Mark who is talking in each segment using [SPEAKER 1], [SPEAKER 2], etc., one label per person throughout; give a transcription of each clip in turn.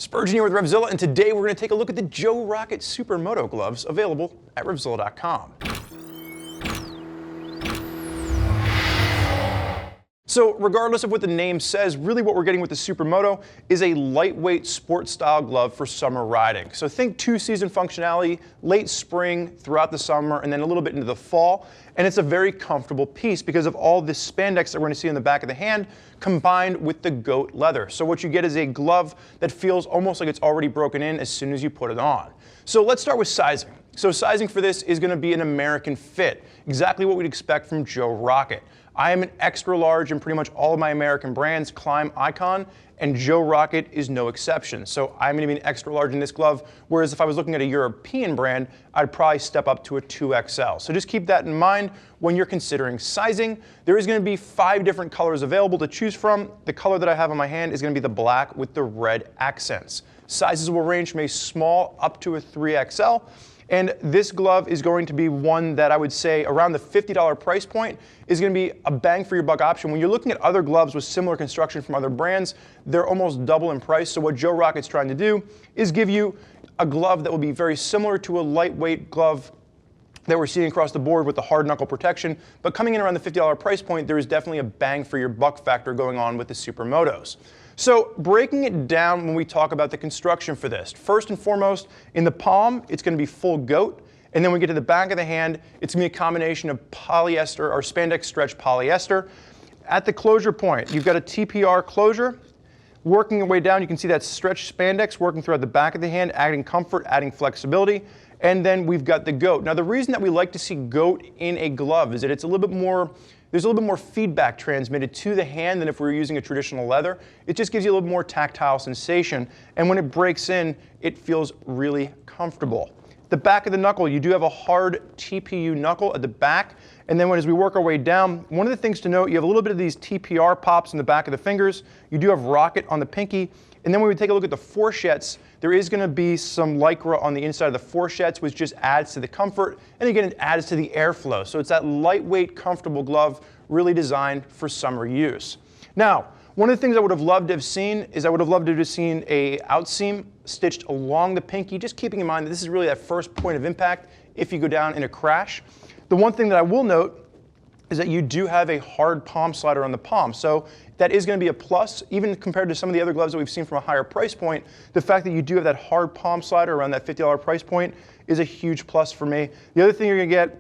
[SPEAKER 1] Spurgeon here with RevZilla, and today we're going to take a look at the Joe Rocket Super Moto Gloves available at RevZilla.com. So regardless of what the name says, really what we're getting with the Super Moto is a lightweight sport style glove for summer riding. So think two-season functionality, late spring, throughout the summer, and then a little bit into the fall. And it's a very comfortable piece because of all this spandex that we're going to see on the back of the hand combined with the goat leather. So what you get is a glove that feels almost like it's already broken in as soon as you put it on. So let's start with sizing. So sizing for this is going to be an American fit, exactly what we'd expect from Joe Rocket. I am an extra large in pretty much all of my American brands, Climb, Icon, and Joe Rocket is no exception. So I'm going to be an extra large in this glove, whereas if I was looking at a European brand, I'd probably step up to a 2XL. So just keep that in mind when you're considering sizing. There is going to be 5 different colors available to choose from. The color that I have on my hand is going to be the black with the red accents. Sizes will range from a small up to a 3XL. And this glove is going to be one that I would say around the $50 price point is going to be a bang for your buck option. When you're looking at other gloves with similar construction from other brands, they're almost double in price. So what Joe Rocket's trying to do is give you a glove that will be very similar to a lightweight glove that we're seeing across the board with the hard knuckle protection. But coming in around the $50 price point, there is definitely a bang for your buck factor going on with the Super Motos. So breaking it down when we talk about the construction for this, first and foremost, in the palm, it's going to be full goat. And then when we get to the back of the hand, it's going to be a combination of polyester or spandex stretch polyester. At the closure point, you've got a TPR closure. Working your way down, you can see that stretched spandex working throughout the back of the hand, adding comfort, adding flexibility. And then we've got the goat. Now the reason that we like to see goat in a glove is that it's a little bit more, there's a little bit more feedback transmitted to the hand than if we were using a traditional leather. It just gives you a little more tactile sensation, and when it breaks in, it feels really comfortable. The back of the knuckle, you do have a hard TPU knuckle at the back, and then as we work our way down, one of the things to note, you have a little bit of these TPR pops in the back of the fingers. You do have Rocket on the pinky, and then when we take a look at the fourchettes, there is going to be some Lycra on the inside of the fourchettes, which just adds to the comfort, and again, it adds to the airflow. So it's that lightweight, comfortable glove, really designed for summer use. Now, one of the things I would have loved to have seen is I would have loved to have seen a outseam stitched along the pinky, just keeping in mind that this is really that first point of impact if you go down in a crash. The one thing that I will note is that you do have a hard palm slider on the palm. So that is going to be a plus, even compared to some of the other gloves that we've seen from a higher price point. The fact that you do have that hard palm slider around that $50 price point is a huge plus for me. The other thing you're going to get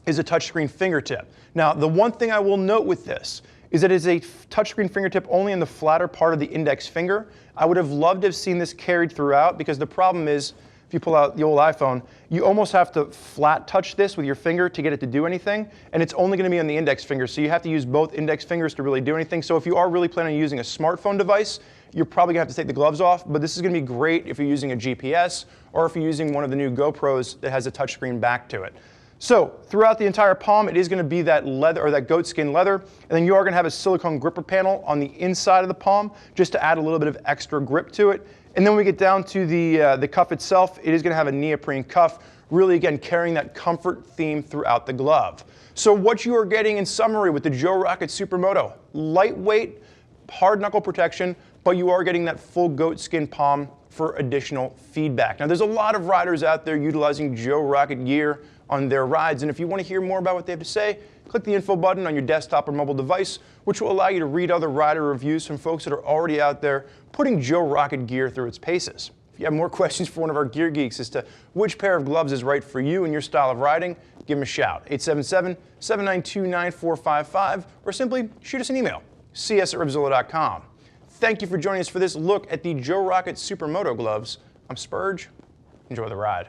[SPEAKER 1] is a touchscreen fingertip. Now, the one thing I will note with this is that it is a touchscreen fingertip only in the flatter part of the index finger. I would have loved to have seen this carried throughout, because the problem is, if you pull out the old iPhone, you almost have to flat touch this with your finger to get it to do anything, and it's only going to be on the index finger, so you have to use both index fingers to really do anything. So if you are really planning on using a smartphone device, you're probably going to have to take the gloves off, but this is going to be great if you're using a GPS or if you're using one of the new GoPros that has a touchscreen back to it. So throughout the entire palm, it is going to be that leather, or that goat skin leather, and then you are going to have a silicone gripper panel on the inside of the palm just to add a little bit of extra grip to it. And then when we get down to the cuff itself, it is going to have a neoprene cuff, really again carrying that comfort theme throughout the glove. So what you are getting in summary with the Joe Rocket Super Moto, lightweight, hard knuckle protection, but you are getting that full goat skin palm for additional feedback. Now there's a lot of riders out there utilizing Joe Rocket gear on their rides, and if you want to hear more about what they have to say, click the info button on your desktop or mobile device, which will allow you to read other rider reviews from folks that are already out there putting Joe Rocket gear through its paces. If you have more questions for one of our gear geeks as to which pair of gloves is right for you and your style of riding, give them a shout, 877-792-9455, or simply shoot us an email, cs@revzilla.com. Thank you for joining us for this look at the Joe Rocket Super Moto Gloves. I'm Spurge. Enjoy the ride.